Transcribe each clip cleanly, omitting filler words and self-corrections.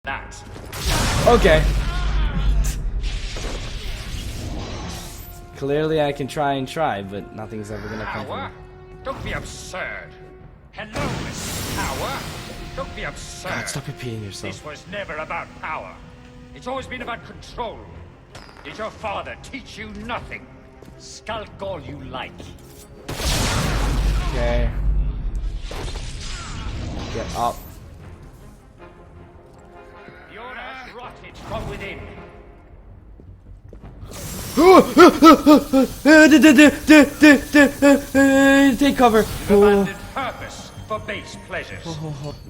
That. Okay. Clearly I can try, but nothing's ever gonna come from Power? it. Don't be absurd. Hello, Miss Power. Don't be absurd. God, stop repeating yourself. This was never about power. It's always been about control. Did your father teach you nothing? Skulk all you like. Okay. Get up. The order has rotted from within. Take cover. Abandoned purpose for base pleasures.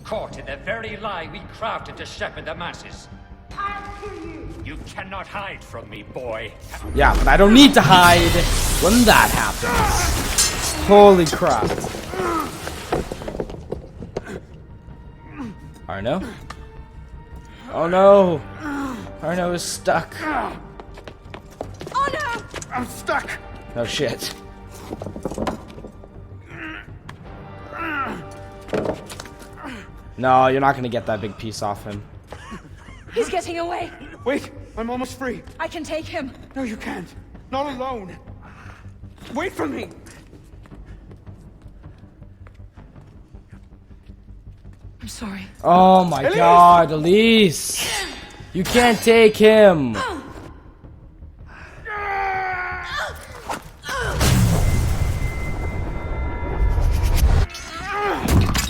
Caught in the very lie we crafted to shepherd the masses. You cannot hide from me, boy. Yeah, but I don't need to hide when that happens. Holy crap. Arno? Oh no! Arno is stuck. Oh no! I'm stuck. Oh shit. No, you're not gonna get that big piece off him. He's getting away. Wait, I'm almost free. I can take him. No, you can't. Not alone. Wait for me. I'm sorry. Oh my god, Elise! You can't take him!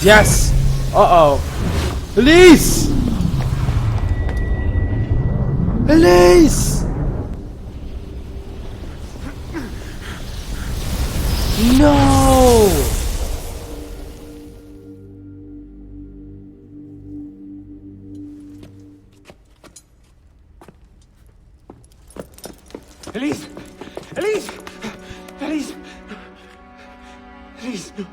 Yes! Uh-oh. Elise! Elise! No! Elise! Elise! Elise! Elise! No.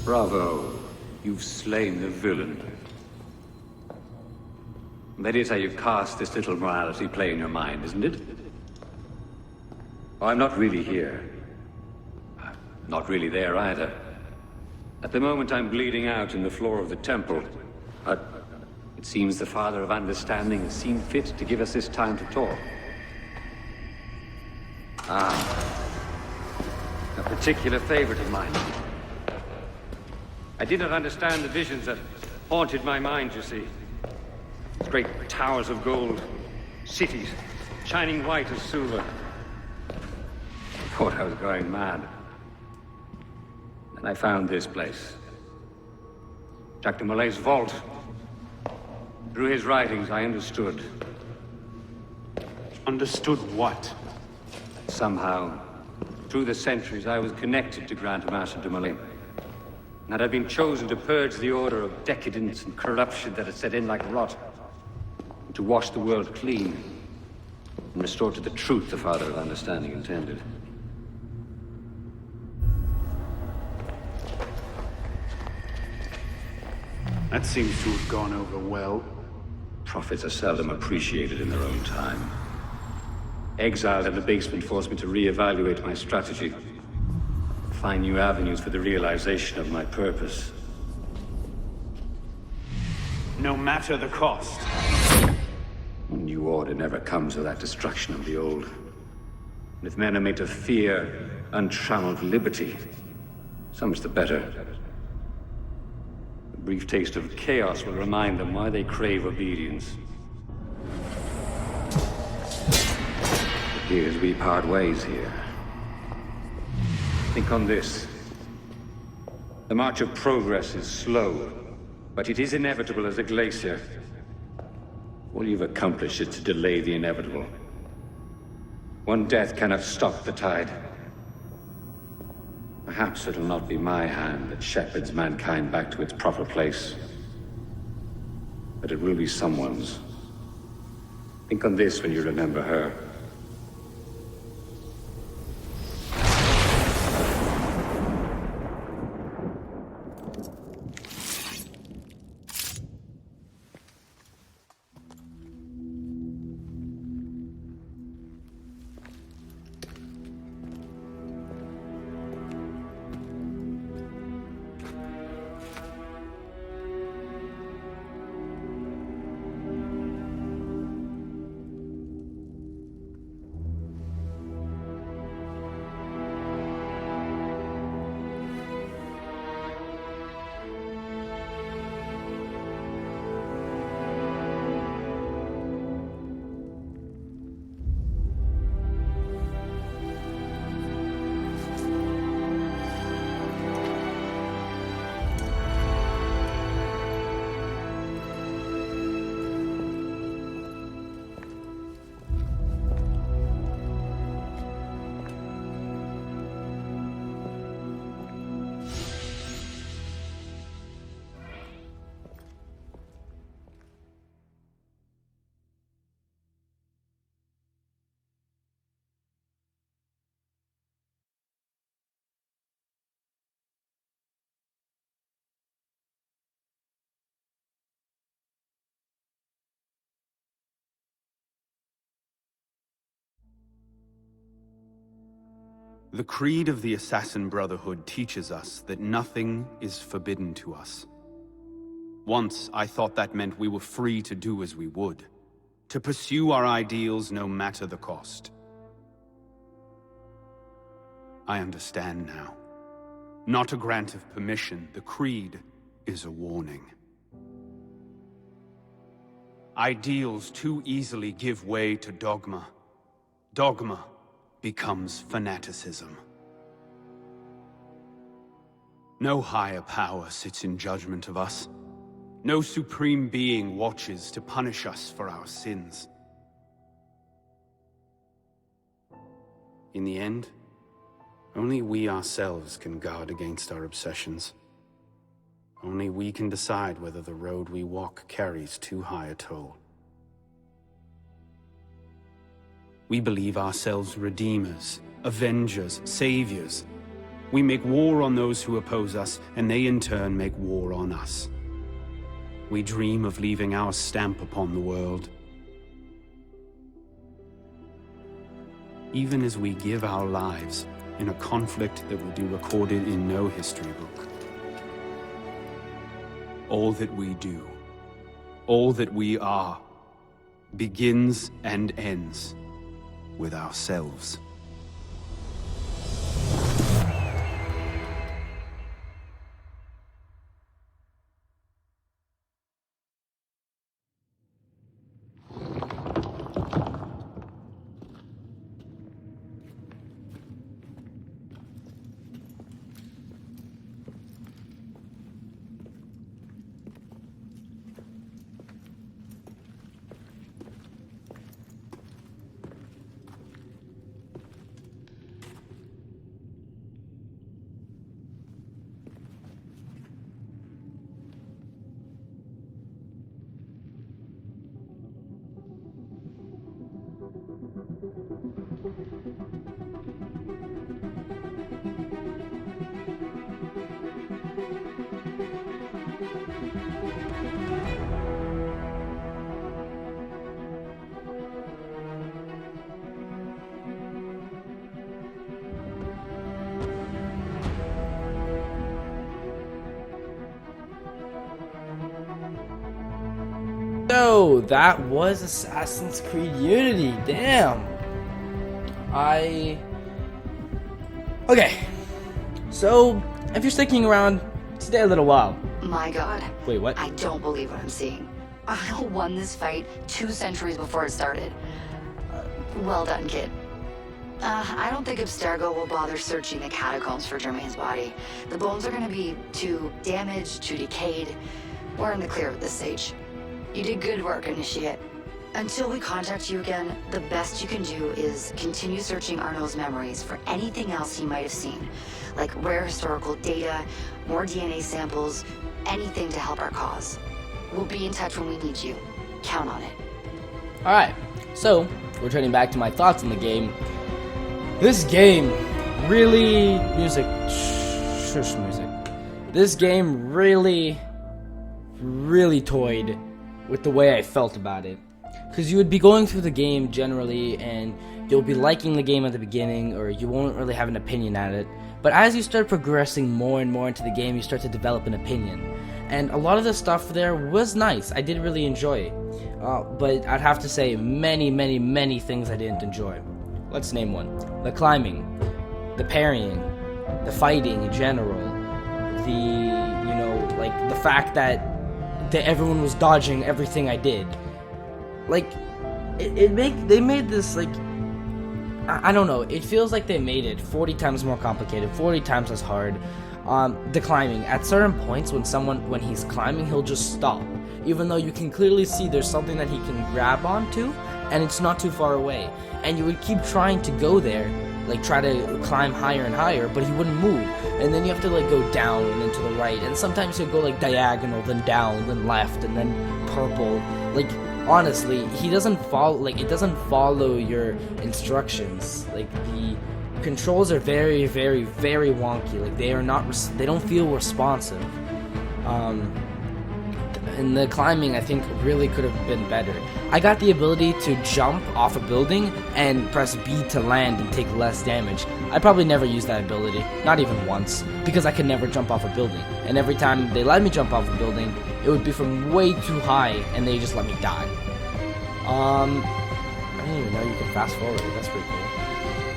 Bravo. You've slain the villain. That is how you cast this little morality play in your mind, isn't it? Oh, I'm not really here. I'm not really there either. At the moment, I'm bleeding out in the floor of the temple. But it seems the Father of Understanding has seen fit to give us this time to talk. Ah. A particular favorite of mine. I did not understand the visions that haunted my mind, you see. Great towers of gold, cities shining white as silver. I thought I was going mad. And I found this place. Jack de Molay's vault. Through his writings, I understood. Understood what? Somehow, through the centuries, I was connected to Grand Master de Molay. And that I'd been chosen to purge the order of decadence and corruption that had set in like rot. And to wash the world clean. And restore to the truth the Father of Understanding intended. That seems to have gone over well. Prophets are seldom appreciated in their own time. Exiled in the basement forced me to reevaluate my strategy. Find new avenues for the realization of my purpose. no matter the cost. A new order never comes without destruction of the old. And if men are made to fear untrammeled liberty, so much the better. A brief taste of chaos will remind them why they crave obedience. It appears we part ways here. Think on this. The march of progress is slow, but it is inevitable as a glacier. All you've accomplished is to delay the inevitable. One death cannot stop the tide. Perhaps it'll not be my hand that shepherds mankind back to its proper place. But it will be someone's. Think on this when you remember her. The creed of the Assassin Brotherhood teaches us that nothing is forbidden to us. Once, I thought that meant we were free to do as we would, to pursue our ideals no matter the cost. I understand now. Not a grant of permission, the creed is a warning. Ideals too easily give way to dogma. Dogma becomes fanaticism. No higher power sits in judgment of us. No supreme being watches to punish us for our sins. In the end, only we ourselves can guard against our obsessions. Only we can decide whether the road we walk carries too high a toll. We believe ourselves redeemers, avengers, saviors. We make war on those who oppose us, and they in turn make war on us. We dream of leaving our stamp upon the world. Even as we give our lives in a conflict that will be recorded in no history book. All that we do, all that we are, begins and ends with ourselves. so that was Assassin's Creed Unity. Damn. Okay. So, if you're sticking around, stay a little while. My god. Wait, what? I don't believe what I'm seeing. I won this fight 2 centuries before it started. Well done, kid. I don't think Abstergo will bother searching the catacombs for Germain's body. The bones are gonna be too damaged, too decayed. We're in the clear at this stage. You did good work, Initiate. Until we contact you again, the best you can do is continue searching Arno's memories for anything else he might have seen. Like rare historical data, more DNA samples, anything to help our cause. We'll be in touch when we need you. Count on it. Alright, so, returning back to my thoughts on the game. This game really... Shush music. This game really toyed with the way I felt about it. Because you would be going through the game generally, and you'll be liking the game at the beginning, or you won't really have an opinion at it. But as you start progressing more and more into the game, you start to develop an opinion. And a lot of the stuff there was nice. I did really enjoy it. But I'd have to say many things I didn't enjoy. Let's name one. The climbing, the parrying, the fighting in general, the fact that everyone was dodging everything I did. Like, they made this, like, I don't know, it feels like they made it 40 times more complicated, 40 times as hard. The climbing, at certain points when he's climbing, he'll just stop, even though you can clearly see there's something that he can grab onto, and it's not too far away, and you would keep trying to go there, like try to climb higher and higher, but he wouldn't move, and then you have to like go down and then to the right, and sometimes he'll go like diagonal, then down, then left, and then purple. Like, honestly, he doesn't follow, like, it doesn't follow your instructions. Like, the controls are very wonky. Like, they don't feel responsive. And the climbing, I think, really could have been better. I got the ability to jump off a building and press B to land and take less damage. I probably never used that ability, not even once, because I could never jump off a building. And every time they let me jump off a building, it would be from way too high, and they just let me die. I didn't even know you could fast forward. That's pretty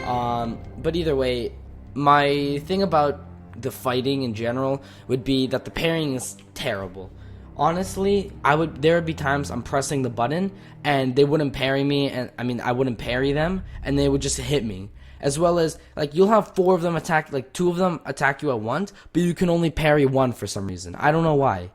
cool. But either way, my thing about the fighting in general would be that the parrying is terrible. Honestly, there would be times I'm pressing the button and they wouldn't parry me, and I wouldn't parry them, and they would just hit me. As well as, like, you'll have 4 of them attack, like 2 of them attack you at once, but you can only parry 1 for some reason. I don't know why.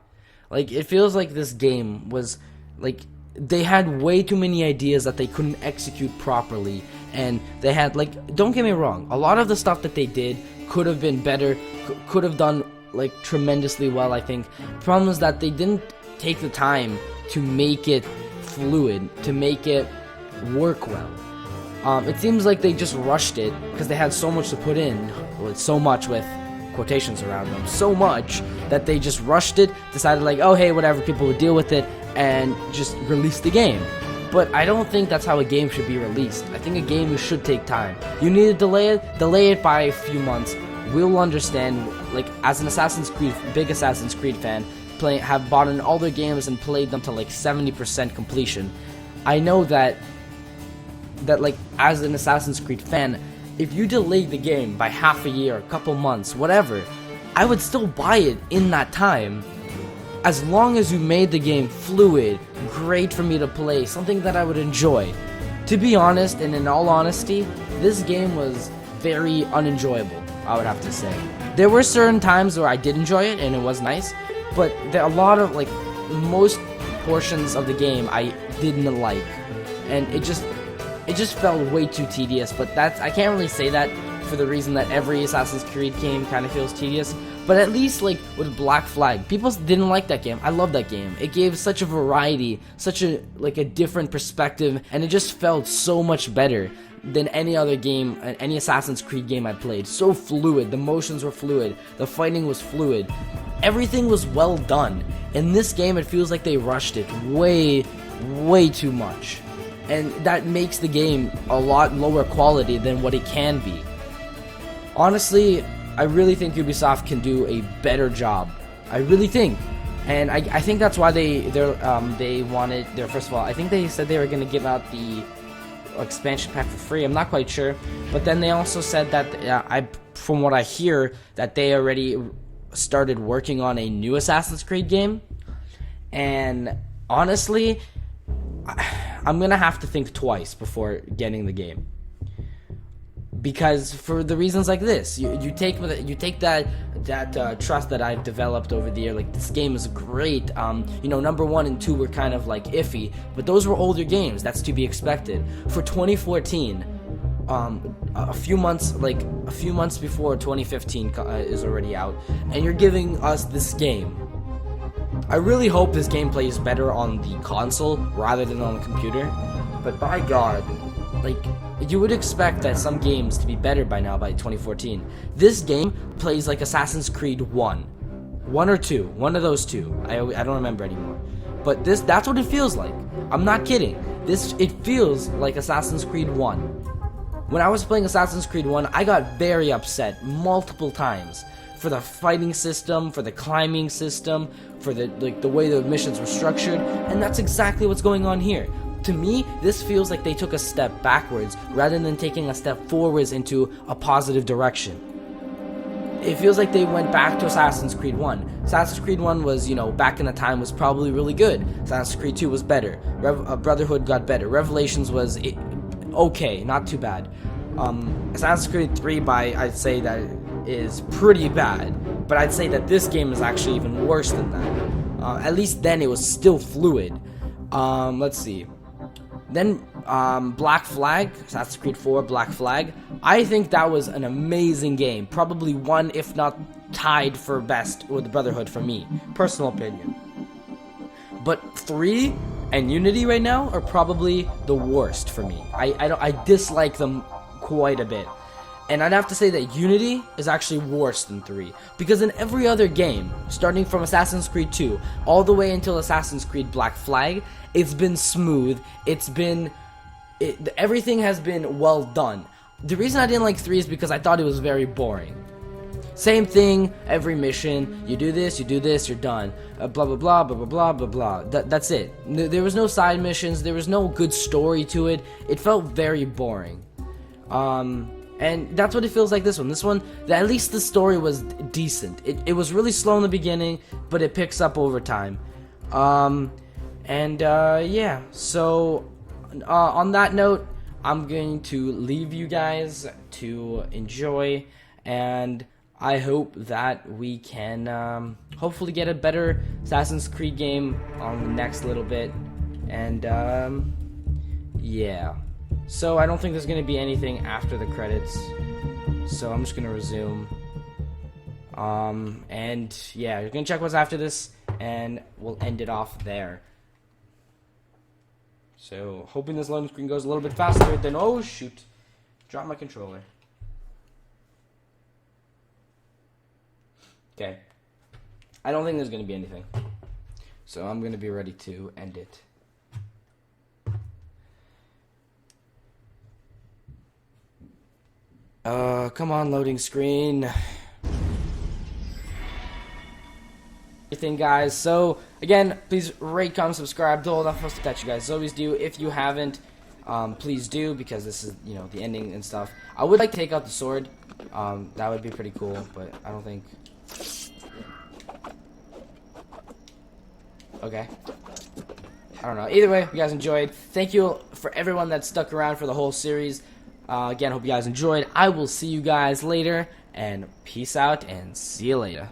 Like, it feels like this game was, like, they had way too many ideas that they couldn't execute properly, and they had, like, don't get me wrong, a lot of the stuff that they did could have been better, could have done, like, tremendously well, I think. The problem is that they didn't take the time to make it fluid, to make it work well. It seems like they just rushed it because they had so much to put in, well, so much with quotations around them, so much that they just rushed it, decided like, oh hey, whatever, people would deal with it, and just release the game. But I don't think that's how a game should be released. I think a game should take time. You need to delay it by a few months. We'll understand, like, as an big Assassin's Creed fan, have bought in all their games and played them to like 70% completion. I know that like, as an Assassin's Creed fan, if you delayed the game by half a year, a couple months, whatever, I would still buy it in that time, as long as you made the game fluid, great for me to play, something that I would enjoy. To be honest, and in all honesty, this game was very unenjoyable, I would have to say. There were certain times where I did enjoy it, and it was nice, but a lot of, like, most portions of the game I didn't like, and it just felt way too tedious. But I can't really say that for the reason that every Assassin's Creed game kind of feels tedious. But at least, like, with Black Flag, people didn't like that game. I love that game. It gave such a variety, such a different perspective, and it just felt so much better than any other game, any Assassin's Creed game I played. So fluid, the motions were fluid, the fighting was fluid, everything was well done. In this game, it feels like they rushed it way too much. And that makes the game a lot lower quality than what it can be. Honestly, I really think Ubisoft can do a better job. I really think. And I think that's why they wanted their, first of all, I think they said they were going to give out the expansion pack for free. I'm not quite sure, but then they also said that from what I hear, that they already started working on a new Assassin's Creed game. And honestly, I'm gonna have to think twice before getting the game, because for the reasons like this, you take that trust that I've developed over the year. Like, this game is great. You know, number 1 and 2 were kind of like iffy, but those were older games. That's to be expected. For 2014, a few months before 2015 is already out, and you're giving us this game. I really hope this game plays better on the console rather than on the computer. But by God, like, you would expect that some games to be better by now, by 2014. This game plays like Assassin's Creed 1 or 2, one of those two. I don't remember anymore. But that's what it feels like. I'm not kidding. It feels like Assassin's Creed 1. When I was playing Assassin's Creed 1, I got very upset multiple times for the fighting system, for the climbing system, for the way the missions were structured, and that's exactly what's going on here. To me, this feels like they took a step backwards rather than taking a step forwards into a positive direction. It feels like they went back to Assassin's Creed 1. Assassin's Creed 1 was, you know, back in the time, was probably really good. Assassin's Creed 2 was better. Brotherhood got better. Revelations was okay, not too bad. Assassin's Creed 3, I'd say that is pretty bad, but I'd say that this game is actually even worse than that. At least then it was still fluid. Let's see. Then Black Flag, Assassin's Creed 4, Black Flag. I think that was an amazing game. Probably one, if not tied for best with Brotherhood for me. Personal opinion. But 3 and Unity right now are probably the worst for me. I dislike them quite a bit. And I'd have to say that Unity is actually worse than 3. Because in every other game, starting from Assassin's Creed 2, all the way until Assassin's Creed Black Flag, it's been smooth, everything has been well done. The reason I didn't like 3 is because I thought it was very boring. Same thing, every mission, you do this, you're done. Blah, blah, blah, blah, blah, blah, blah, blah. That's it. There was no side missions, there was no good story to it. It felt very boring. And that's what it feels like this one. This one, at least the story was decent. It was really slow in the beginning, but it picks up over time. Yeah. So, on that note, I'm going to leave you guys to enjoy, and I hope that we can hopefully get a better Assassin's Creed game on the next little bit. And, yeah. So I don't think there's going to be anything after the credits, so I'm just going to resume. And yeah, you're going to check what's after this, and we'll end it off there. So, hoping this loading screen goes a little bit faster than, oh shoot, drop my controller. Okay, I don't think there's going to be anything, so I'm going to be ready to end it. Come on, loading screen. Everything, guys. So, again, please rate, comment, subscribe, do all that stuff that you guys always do. If you haven't, please do, because this is, you know, the ending and stuff. I would like to take out the sword. That would be pretty cool, but I don't think... Okay. I don't know. Either way, you guys enjoyed. Thank you for everyone that stuck around for the whole series. Again, hope you guys enjoyed. I will see you guys later, and peace out, and see you later.